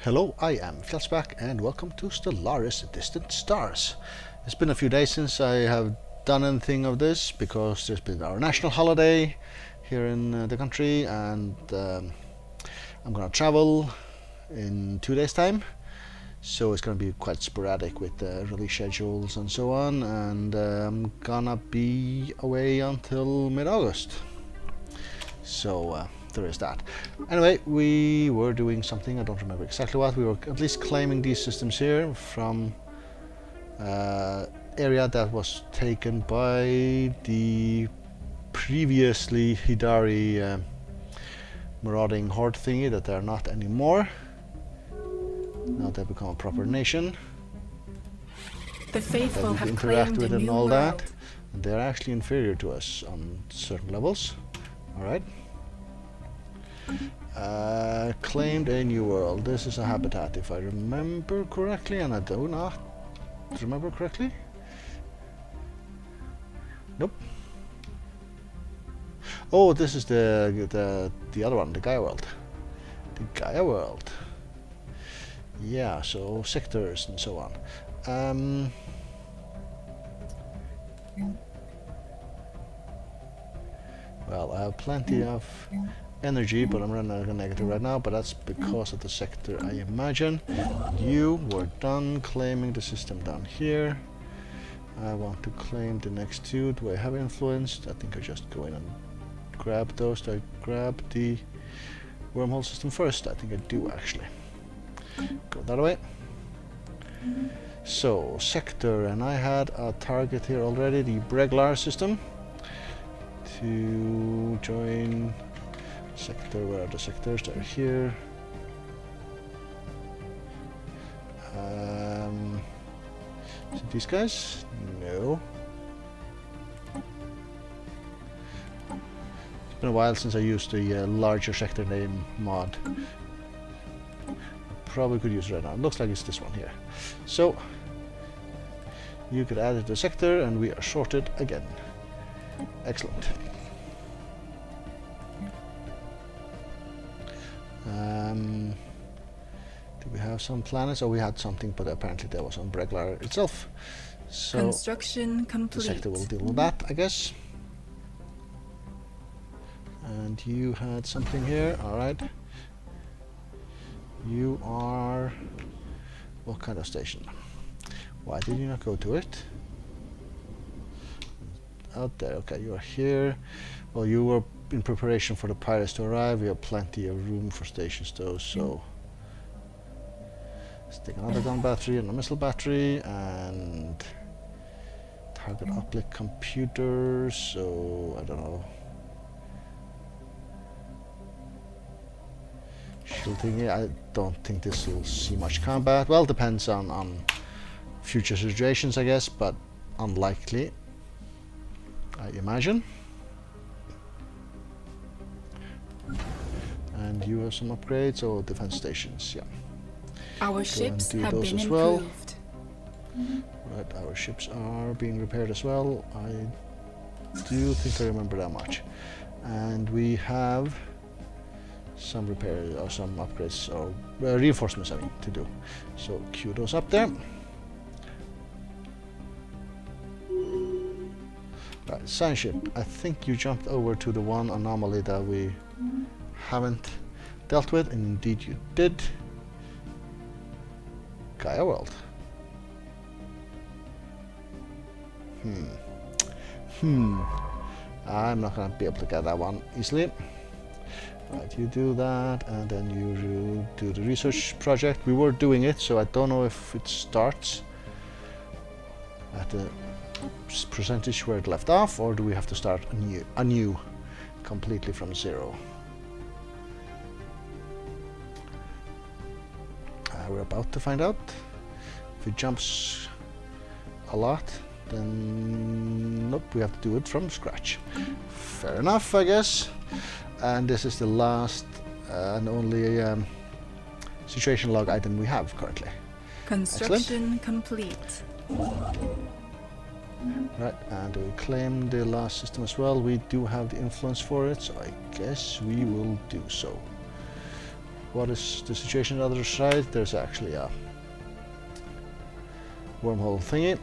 Hello, I am Fjallsback and welcome to Stellaris Distant Stars. It's been a few days since I have done anything of this because there's been our national holiday here in the country, and I'm gonna travel in 2 days time, so it's gonna be quite sporadic with the release schedules and so on, and I'm gonna be away until mid-August, so there is that. Anyway, we were doing something, I don't remember exactly what. We were at least claiming these systems here from area that was taken by the previously Hidari marauding horde thingy that they're not anymore. Now they've become a proper nation. The faithful that we have interact claimed with a and new all world. that. And they're actually inferior to us on certain levels. Alright. Claimed a new world. This is a habitat, if I remember correctly, and I do not remember correctly. Nope. Oh, this is the other one, the Gaia world. The Gaia world. Yeah, so sectors and so on. Well, I have plenty of energy, but I'm running out of negative right now, but that's because of the sector, I imagine. You were done claiming the system down here. I want to claim the next two. Do I have influence? I think I just go in and grab those. Do I grab the wormhole system first? I think I do, actually. Go that way. So, sector, and I had a target here already, the Breglar system, to join sector. Where are the sectors? They're here. Is it these guys? No. It's been a while since I used the larger sector name mod. Probably could use it right now. It looks like it's this one here. So you could add it to the sector and we are sorted again. Excellent. Do we have some planets? Oh, we had something, but apparently that was on Breglar itself. So Construction complete. the sector will deal with that, I guess. And you had something here, alright. You are... what kind of station? Why did you not go to it? Out there, okay, you are here. Well, you were in preparation for the pirates to arrive. We have plenty of room for stations though, so... let's take another gun battery and a missile battery, and... target uplift computers, so... I don't know... shield thingy. I don't think this will see much combat. Well, depends on future situations, I guess, but unlikely, I imagine. And you have some upgrades, or defense stations, yeah. Our ships have those been as well. improved. Right, our ships are being repaired as well. I do think I remember that much. And we have some repairs or some upgrades or reinforcements, I mean, to do. So queue those up there. Right, science ship. I think you jumped over to the one anomaly that we haven't dealt with, and indeed you did. Gaia world. I'm not gonna be able to get that one easily. Right, you do that, and then you do the research project. We were doing it, so I don't know if it starts at the percentage where it left off, or do we have to start anew completely from zero. We're about to find out. If it jumps a lot, then nope, we have to do it from scratch. Fair enough, I guess. And this is the last and only situation log item we have currently. Construction complete. Right, and we claim the last system as well. We do have the influence for it, so I guess we will do so. What is the situation on the other side? There's actually a wormhole thingy.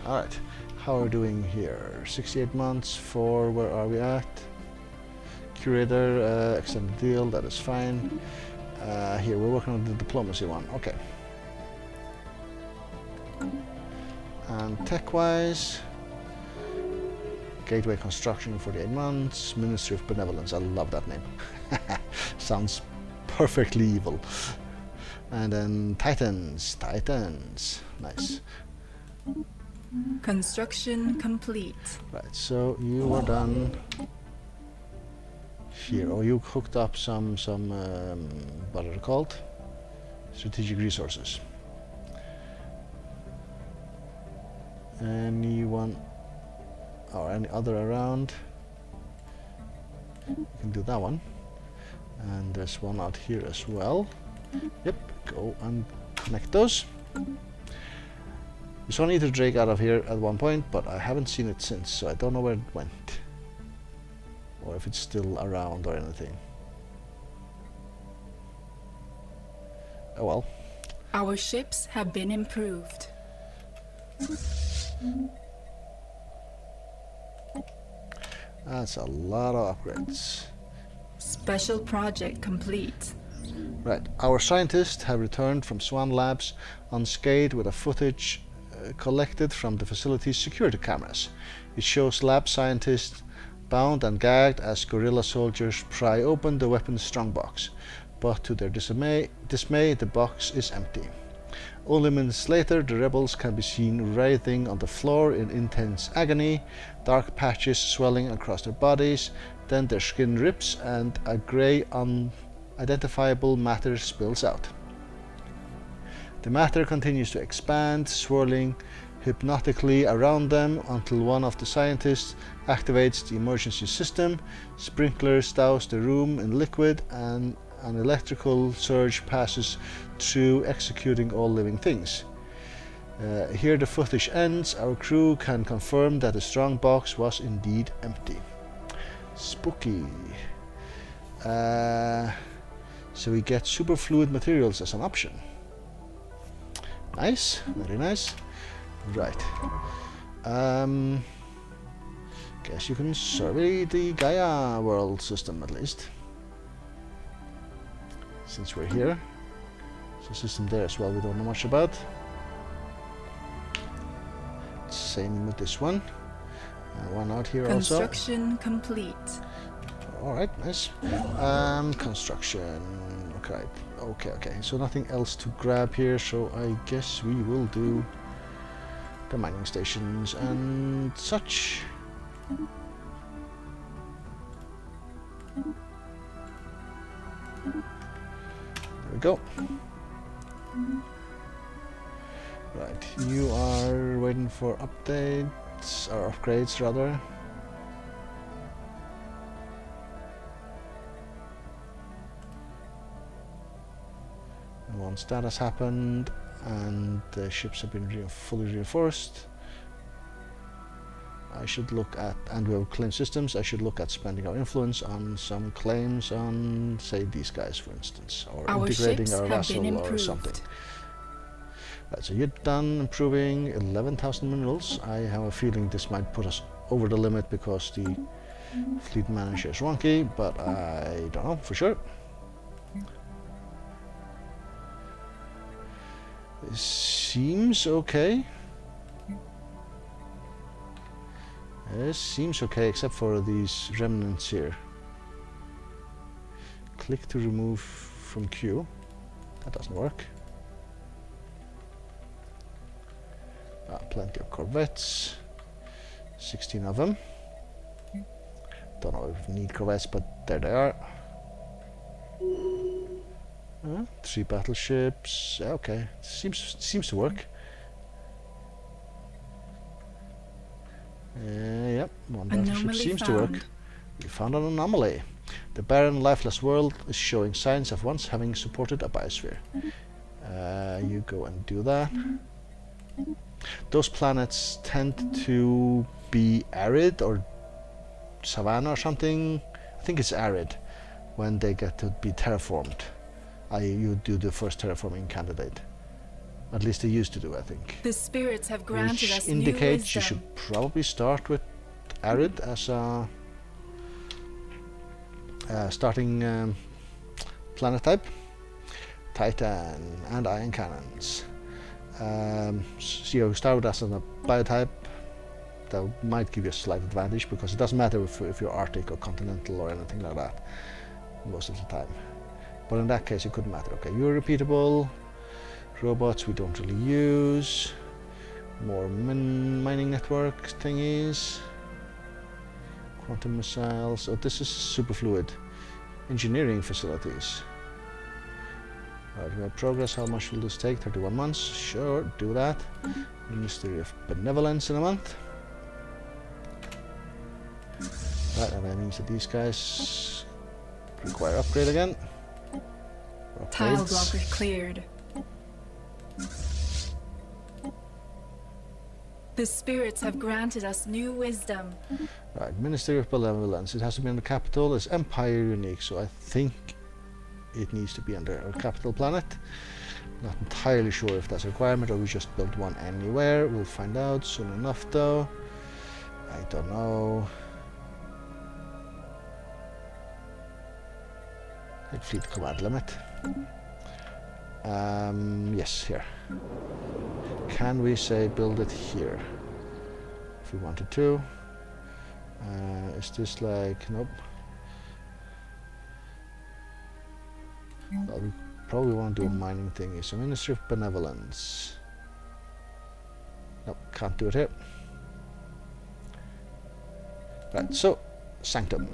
Alright, how are we doing here? 68 months for, where are we at? Curator, extended deal, that is fine. Here, we're working on the diplomacy one, okay. And tech-wise, gateway construction, 48 months, Ministry of Benevolence, I love that name. Sounds perfectly evil. And then Titans, nice. Construction complete. Right, so you are done here. Oh, you hooked up some what are they called? Strategic resources. Anyone or any other around? You can do that one. And there's one out here as well. Yep, go and connect those. We saw an ether drake out of here at one point, but I haven't seen it since, so I don't know where it went. Or if it's still around or anything. Oh well. Our ships have been improved. That's a lot of upgrades. Special project complete. Right, our scientists have returned from Swan Labs unscathed with a footage collected from the facility's security cameras. It shows lab scientists bound and gagged as guerrilla soldiers pry open the weapon's strongbox, but to their dismay, the box is empty. Only minutes later, the rebels can be seen writhing on the floor in intense agony, dark patches swelling across their bodies, then their skin rips and a grey, unidentifiable matter spills out. The matter continues to expand, swirling hypnotically around them until one of the scientists activates the emergency system. Sprinklers douse the room in liquid and an electrical surge passes through, executing all living things. Here the footage ends. Our crew can confirm that the strong box was indeed empty. Spooky. So we get superfluid materials as an option. Nice, very nice. Right. Guess you can survey the Gaia world system at least. Since we're here. There's a system there as well we don't know much about. Same with this one. One out here also. Construction complete. Alright, nice. Construction. Okay. So nothing else to grab here, so I guess we will do the mining stations and such. There we go. Right, you are waiting for updates, or upgrades rather. And once that has happened and the ships have been fully reinforced, I should look at, and we have claim systems, I should look at spending our influence on some claims on, say, these guys for instance, or our integrating ships our have vessel been or improved. something. Right, so you're done improving 11,000 minerals. I have a feeling this might put us over the limit because the fleet manager is wonky, but I don't know for sure. This seems okay. This seems okay except for these remnants here. Click to remove from queue. That doesn't work. Plenty of corvettes. 16 of them. Don't know if we need corvettes, but there they are. 3 battleships. Okay, seems to work. Yep, one battleship Anomaly seems to found. work. We found an anomaly. The barren, lifeless world is showing signs of once having supported a biosphere. You go and do that. Those planets tend to be arid or savanna or something. I think it's arid when they get to be terraformed. You do the first terraforming candidate. At least they used to do, I think. The spirits have granted Which us new indicates you wisdom. should probably start with arid as a starting planet type. Titan and ion cannons. So you start with as a biotype. That might give you a slight advantage because it doesn't matter if you're Arctic or continental or anything like that most of the time. But in that case it couldn't matter. Okay, you're repeatable. Robots we don't really use. More mining network thingies. Quantum missiles. Oh, this is super fluid. Engineering facilities. Right, we have progress. How much will this take? 31 months. Sure, do that. Ministry of Benevolence in a month. Right, and that means that these guys require upgrade again. Tile blocker cleared. The spirits have granted us new wisdom. Right, Ministry of Benevolence. It has to be on the capital. It's Empire unique, so I think it needs to be under our capital planet. Not entirely sure if that's a requirement or we just build one anywhere. We'll find out soon enough though. I don't know. Fleet command limit. Yes, here. Can we say build it here? If we wanted to. Is this like, nope. Well, we probably want to do a mining thingy. So Ministry of Benevolence. Nope, can't do it here. Right, so Sanctum.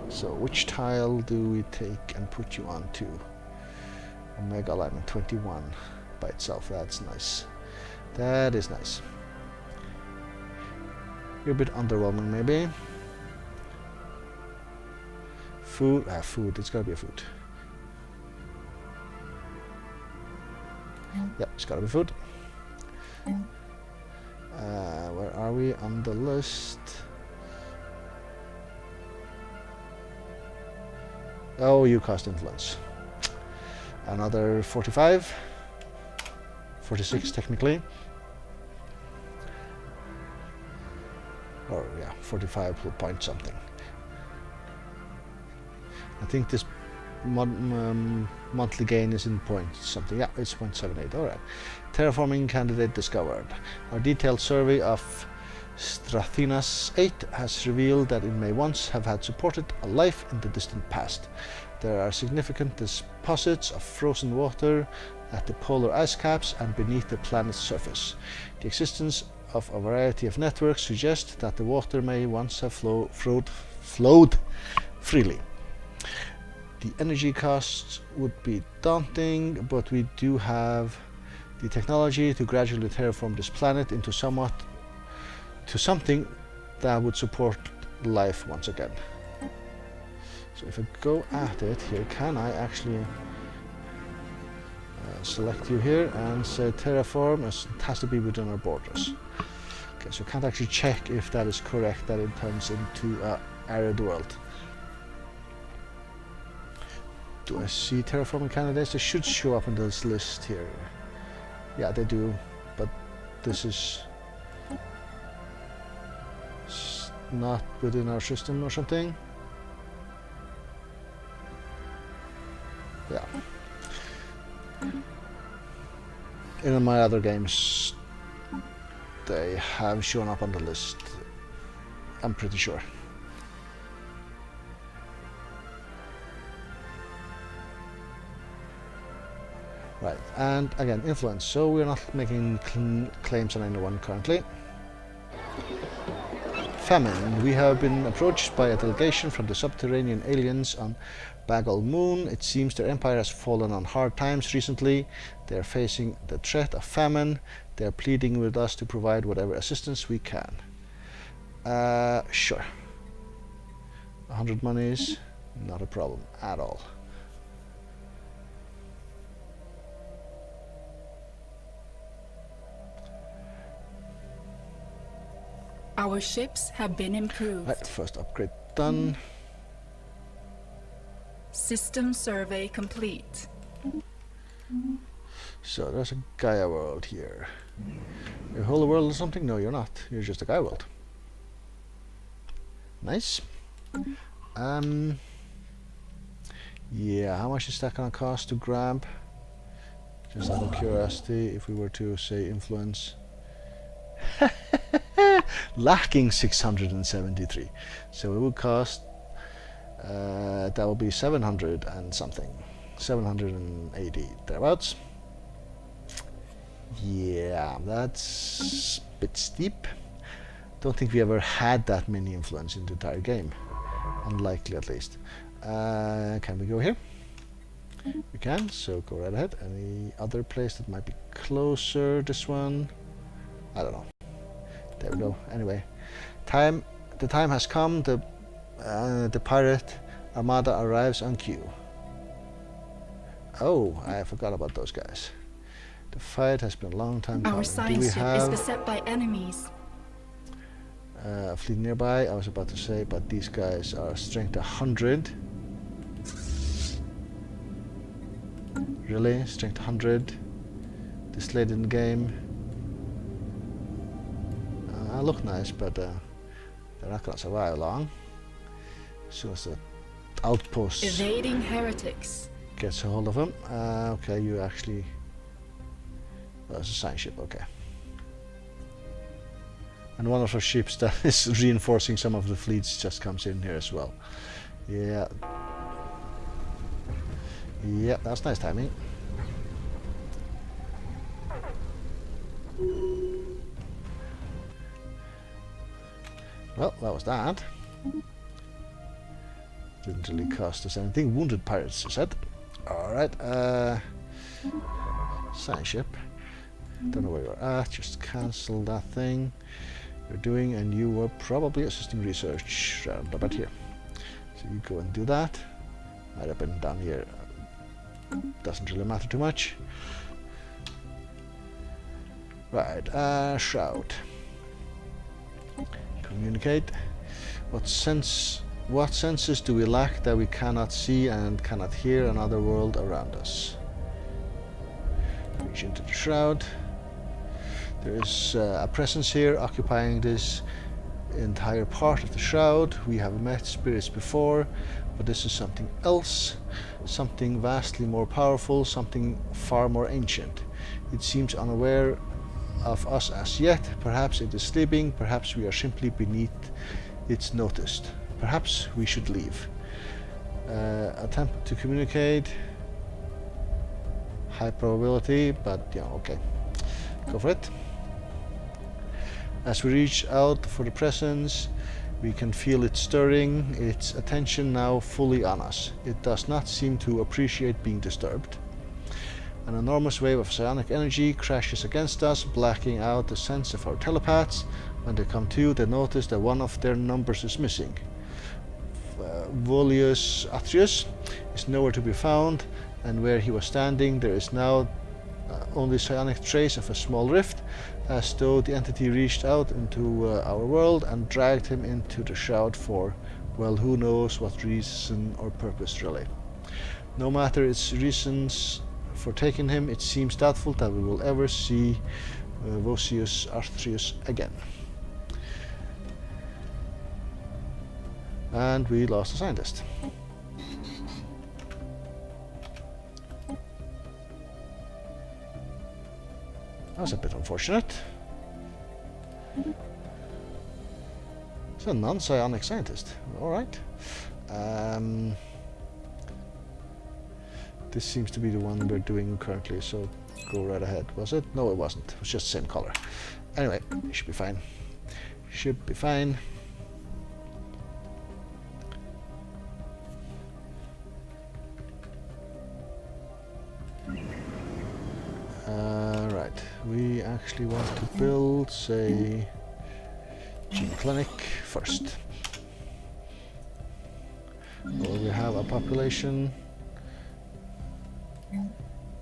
So which tile do we take and put you onto? Omega alignment 21 by itself. That's nice. That is nice. You're a bit underwhelming maybe. Food. Food. It's gotta be a food. Yep, it's gotta be food. Where are we on the list? Oh, you cost influence. Another 45. 46 technically. Or yeah, 45 point something. I think this monthly gain is in point something. Yeah, it's 0.78. Alright. Terraforming candidate discovered. Our detailed survey of Strathinas 8 has revealed that it may once have had supported a life in the distant past. There are significant deposits of frozen water at the polar ice caps and beneath the planet's surface. The existence of a variety of networks suggests that the water may once have flowed freely. The energy costs would be daunting, but we do have the technology to gradually terraform this planet into something that would support life once again. So if I go at it here, can I actually select you here and say terraform? It has to be within our borders. Okay, so I can't actually check if that is correct, that it turns into an arid world. Do I see terraforming candidates? They should show up in this list here. Yeah, they do, but this is not within our system or something. Yeah. In my other games, they have shown up on the list. I'm pretty sure. Right, and again, influence. So we're not making claims on anyone currently. Famine. We have been approached by a delegation from the subterranean aliens on Bagel Moon. It seems their empire has fallen on hard times recently. They are facing the threat of famine. They are pleading with us to provide whatever assistance we can. Sure. 100 monies, not a problem at all. Our ships have been improved. Right, first upgrade done. System survey complete. So there's a Gaia world here. You're a whole world or something? No, you're not. You're just a Gaia world. Nice. Yeah, how much is that gonna cost to grab? Just out of curiosity, if we were to say influence. Lacking 673. So it would cost, that will be 700 and something. 780 thereabouts. Yeah, that's a bit steep. Don't think we ever had that many influence in the entire game. Unlikely, at least. Can we go here? We can, so go right ahead. Any other place that might be closer? This one? I don't know. There we go. Anyway, the time has come. The pirate armada arrives on cue. Oh, I forgot about those guys. The fight has been a long time coming. Our science ship is beset by enemies. A fleet nearby, I was about to say, but these guys are strength 100. Really? Strength 100? This late in the game? Look nice, but they're not gonna survive long. As soon as the outpost Evading heretics. gets a hold of them. Okay, you actually... Oh, it's a science ship, okay. And one of our ships that is reinforcing some of the fleets just comes in here as well. Yeah. Yeah, that's nice timing. Well, that was that. Didn't really cost us anything. Wounded pirates, you said. Alright, science ship. Don't know where you're at, just cancel that thing you're doing, and you were probably assisting research around about here. So you go and do that. Might have been down here. Doesn't really matter too much. Right, shroud. Communicate. What senses do we lack that we cannot see and cannot hear another world around us? Reach into the shroud. There is a presence here occupying this entire part of the shroud. We have met spirits before, but this is something else, something vastly more powerful, something far more ancient. It seems unaware of us as yet. Perhaps it is sleeping, perhaps we are simply beneath its notice. Perhaps we should leave. Attempt to communicate. High probability, but yeah, okay. Go for it. As we reach out for the presence, we can feel it stirring, its attention now fully on us. It does not seem to appreciate being disturbed. An enormous wave of psionic energy crashes against us, blacking out the sense of our telepaths. When they come to, they notice that one of their numbers is missing. Volius Atrius is nowhere to be found, and where he was standing there is now only psionic trace of a small rift, as though the entity reached out into our world and dragged him into the shroud for, well, who knows what reason or purpose really. No matter its reasons for taking him, it seems doubtful that we will ever see Vosius Arthrius again. And we lost a scientist. That was a bit unfortunate. It's a non-psionic scientist. Alright. This seems to be the one we're doing currently, so go right ahead. Was it? No, it wasn't. It was just the same color. Anyway, it should be fine. Should be fine. Right, we actually want to build, say, gene clinic first. Well, we have a population.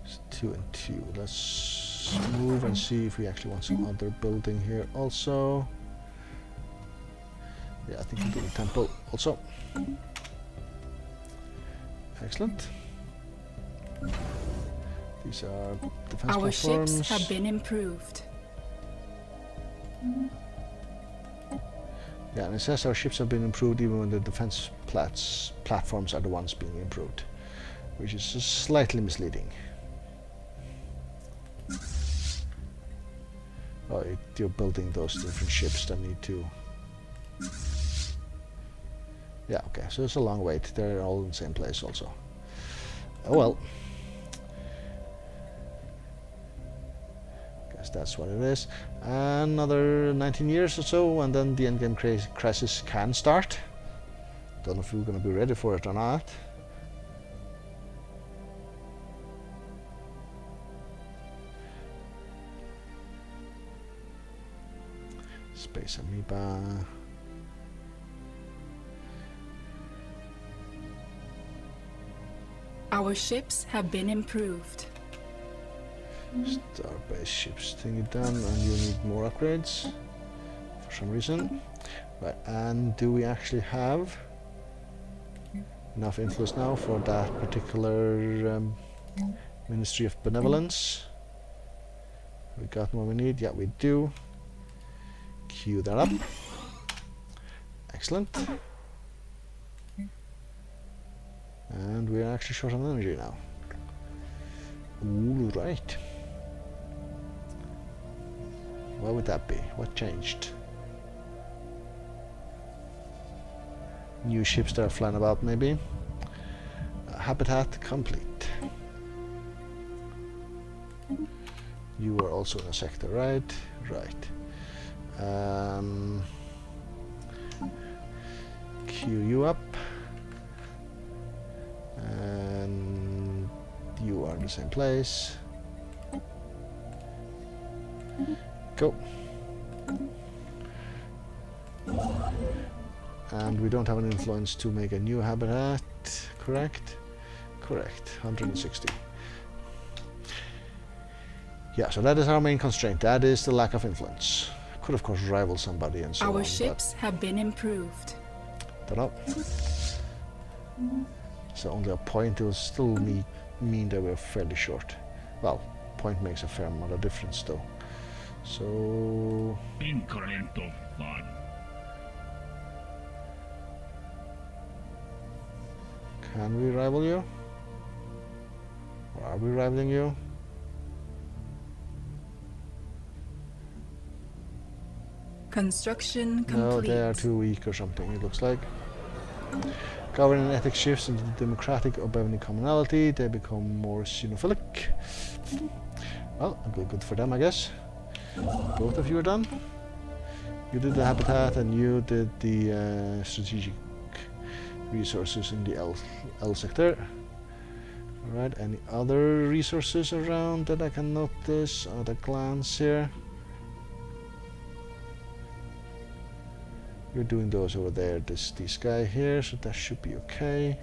It's 2 and 2. Let's move and see if we actually want some other building here also. Yeah, I think we'll do the temple also. Excellent. These are defense Our platforms. ships have been improved. Yeah, and it says our ships have been improved even when the defense platforms are the ones being improved, which is slightly misleading. Oh, you're building those different ships that need to... Yeah, okay, so it's a long wait. They're all in the same place also. Oh well. Guess that's what it is. Another 19 years or so, and then the endgame crisis can start. Don't know if we're going to be ready for it or not. Space amoeba. Our ships have been improved. Starbase ships thingy done, and you need more upgrades for some reason. Right, and do we actually have enough influence now for that particular Ministry of Benevolence? We got what we need. Yeah, we do. Queue that up. Excellent. And we're actually short on energy now. Ooh, right. What would that be? What changed? New ships that are flying about, maybe? Habitat complete. You are also in a sector, right? Right. Queue you up. And you are in the same place. Go. And we don't have an influence to make a new habitat, correct? Correct, 160. Yeah, so that is our main constraint. That is the lack of influence. Could of course rival somebody and so on. Our ships have been improved. Don't know. So only a point. It will still mean that we're fairly short. Well, point makes a fair amount of difference though. So Increment of fun. can we rival you? Or are we rivaling you? Construction complete. No, they are too weak or something, it looks like. Governance and ethics shifts into democratic or Bevany commonality. They become more xenophilic. Well, good for them, I guess. Both of you are done. You did the habitat and you did the strategic resources in the L sector. Alright, any other resources around that I can notice at a glance here? You're doing those over there, this guy here, so that should be okay.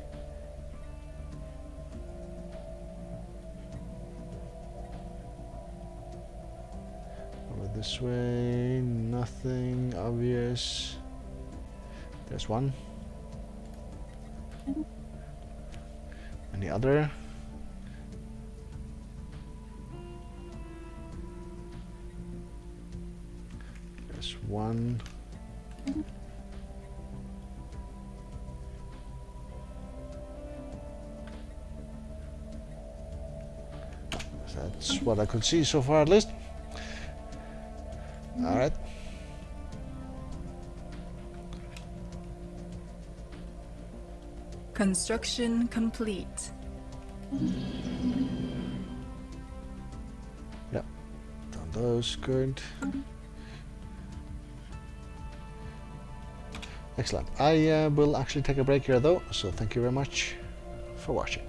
Over this way, nothing obvious. There's one. Any other? There's one. That's what I could see so far, at least. All right. Construction complete. Yep, done those, good. Excellent. I will actually take a break here though, so thank you very much for watching.